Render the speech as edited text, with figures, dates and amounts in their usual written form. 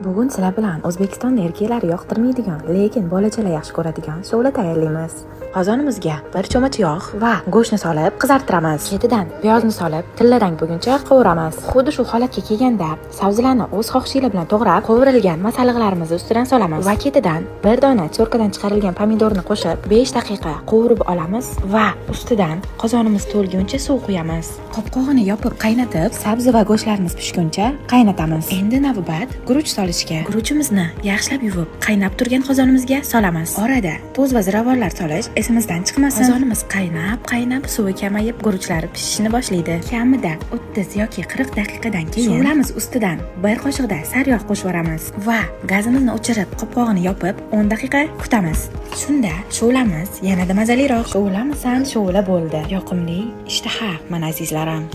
Bugun sizlar bilan O'zbekiston erkaklari yoqtirmaydigan, lekin bolachalar yaxshi ko'radigan shovla tayyorlaymiz. Qozonimizga bir cho'mich yog' va go'shtni solib qizartiramiz. Ketidan piyozni solib, tilla rang bo'lguncha qovuramiz. Xuddi shu holatga kelganda sabzilarni o'z xohishinglar bilan to'g'rab, qovurilgan masalliqlarimizni ustidan solamiz va ketidan bir dona cho'rkadan chiqarilgan pomidorni qo'shib 5 daqiqa qovurib olamiz va ustidan qozonimiz to'lguncha suv quyamiz. Qopqog'ini yopib qaynatib, sabzi va go'shtlarimiz pishguncha qaynatamiz. Endi navbat guruch solishga. Guruchimizni yaxshilab yuvib, qaynab turgan qozonimizga solamiz. Orada tuz va ziravorlar solish esimizdan chiqmasin. Qozonimiz qaynab, suvi kamayib, guruchlari pishishni boshlaydi. Kamida 30 yoki 40 daqiqadan keyin shovlamiz ustidan bir qoshiqda sariyog' qo'shib yoramiz va gazimizni o'chirib, qopqog'ini yopib 10 daqiqa kutamiz. Shunda shovlamiz yanada mazaliroq. Shovlamisan, shovla bo'ldi. Yoqimli, ishtaha, mana azizlarim.